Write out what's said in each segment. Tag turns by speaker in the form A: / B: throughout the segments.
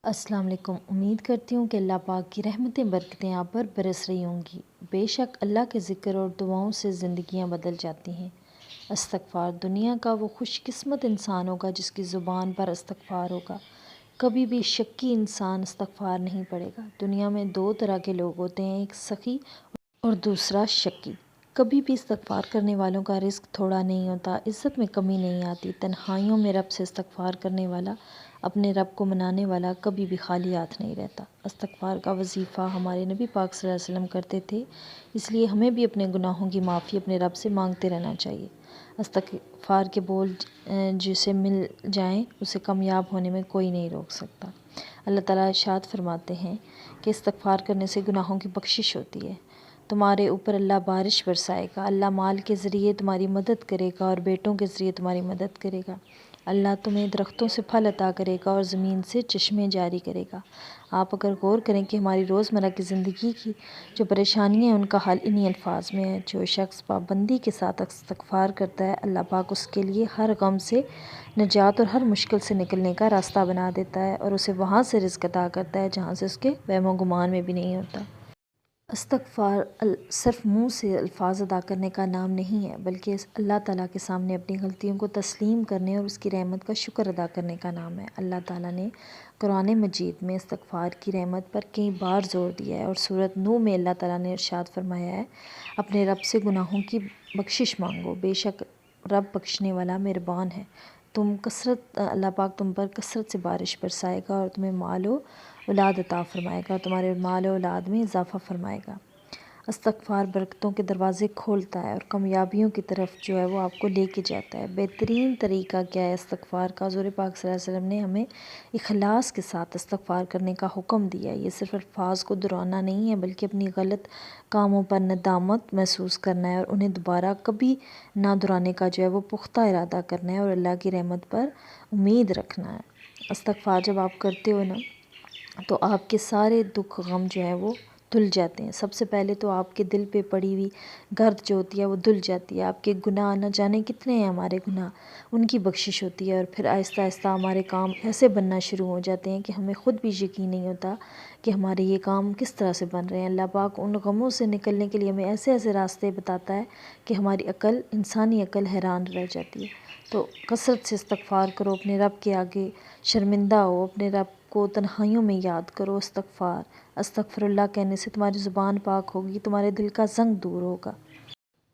A: السلام علیکم۔ امید کرتی ہوں کہ اللہ پاک کی رحمتیں برکتیں آپ پر برس رہی ہوں گی۔ بے شک اللہ کے ذکر اور دعاؤں سے زندگیاں بدل جاتی ہیں۔ استغفار، دنیا کا وہ خوش قسمت انسان ہوگا جس کی زبان پر استغفار ہوگا۔ کبھی بھی شکی انسان استغفار نہیں پڑھے گا۔ دنیا میں دو طرح کے لوگ ہوتے ہیں، ایک سخی اور دوسرا شکی۔ کبھی بھی استغفار کرنے والوں کا رزق تھوڑا نہیں ہوتا، عزت میں کمی نہیں آتی۔ تنہائیوں میں رب سے استغفار کرنے والا، اپنے رب کو منانے والا کبھی بھی خالی ہاتھ نہیں رہتا۔ استغفار کا وظیفہ ہمارے نبی پاک صلی اللہ علیہ وسلم کرتے تھے، اس لیے ہمیں بھی اپنے گناہوں کی معافی اپنے رب سے مانگتے رہنا چاہیے۔ استغفار کے بول جسے مل جائیں اسے کامیاب ہونے میں کوئی نہیں روک سکتا۔ اللہ تعالیٰ ارشاد فرماتے ہیں کہ استغفار کرنے سے گناہوں کی بخشش ہوتی ہے۔ تمہارے اوپر اللہ بارش برسائے گا، اللہ مال کے ذریعے تمہاری مدد کرے گا اور بیٹوں کے ذریعے تمہاری مدد کرے گا۔ اللہ تمہیں درختوں سے پھل عطا کرے گا اور زمین سے چشمے جاری کرے گا۔ آپ اگر غور کریں کہ ہماری روزمرہ کی زندگی کی جو پریشانیاں ہیں ان کا حل انہی الفاظ میں ہے۔ جو شخص پابندی کے ساتھ استغفار کرتا ہے، اللہ پاک اس کے لیے ہر غم سے نجات اور ہر مشکل سے نکلنے کا راستہ بنا دیتا ہے اور اسے وہاں سے رزق عطا کرتا ہے جہاں سے اس کے وہم و گمان میں بھی نہیں ہوتا۔ استغفار صرف منہ سے الفاظ ادا کرنے کا نام نہیں ہے، بلکہ اللہ تعالیٰ کے سامنے اپنی غلطیوں کو تسلیم کرنے اور اس کی رحمت کا شکر ادا کرنے کا نام ہے۔ اللہ تعالیٰ نے قرآن مجید میں استغفار کی رحمت پر کئی بار زور دیا ہے اور سورۃ نوح میں اللہ تعالیٰ نے ارشاد فرمایا ہے، اپنے رب سے گناہوں کی بخشش مانگو، بے شک رب بخشنے والا مہربان ہے۔ اللہ پاک تم پر کثرت سے بارش برسائے گا اور تمہیں مال و اولاد عطا فرمائے گا اور تمہارے مال و اولاد میں اضافہ فرمائے گا۔ استغفار برکتوں کے دروازے کھولتا ہے اور کامیابیوں کی طرف جو ہے وہ آپ کو لے کے جاتا ہے۔ بہترین طریقہ کیا ہے استغفار کا؟ حضور پاک صلی اللہ علیہ وسلم نے ہمیں اخلاص کے ساتھ استغفار کرنے کا حکم دیا ہے۔ یہ صرف الفاظ کو دہرانا نہیں ہے، بلکہ اپنی غلط کاموں پر ندامت محسوس کرنا ہے اور انہیں دوبارہ کبھی نہ دہرانے کا جو ہے وہ پختہ ارادہ کرنا ہے اور اللہ کی رحمت پر امید رکھنا ہے۔ استغفار جب آپ کرتے ہو نا تو آپ کے سارے دکھ غم جو ہیں وہ دھل جاتے ہیں۔ سب سے پہلے تو آپ کے دل پہ پڑی ہوئی گرد جو ہوتی ہے وہ دھل جاتی ہے۔ آپ کے گناہ نہ جانے کتنے ہیں ہمارے گناہ، ان کی بخشش ہوتی ہے اور پھر آہستہ آہستہ ہمارے کام ایسے بننا شروع ہو جاتے ہیں کہ ہمیں خود بھی یقین نہیں ہوتا کہ ہمارے یہ کام کس طرح سے بن رہے ہیں۔ اللہ پاک ان غموں سے نکلنے کے لیے ہمیں ایسے ایسے راستے بتاتا ہے کہ ہماری عقل، انسانی عقل حیران رہ جاتی ہے۔ تو کثرت سے استغفار کرو، اپنے رب کے آگے شرمندہ ہو، اپنے رب کو تنہائیوں میں یاد کرو۔ استغفر اللہ کہنے سے تمہاری زبان پاک ہوگی، تمہارے دل کا زنگ دور ہوگا۔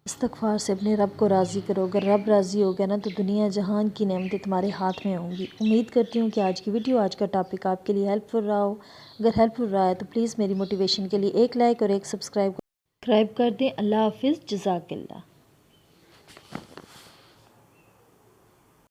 A: استغفار سے اپنے رب کو راضی کرو، اگر رب راضی ہو گیا نا تو دنیا جہان کی نعمتیں تمہارے ہاتھ میں ہوں گی۔ امید کرتی ہوں کہ آج کی ویڈیو، آج کا ٹاپک آپ کے لیے ہیلپ فل رہا ہو۔ اگر ہیلپ فل رہا ہے تو پلیز میری موٹیویشن کے لیے ایک لائک اور ایک سبسکرائب کر دیں۔ اللہ حافظ، جزاک اللہ۔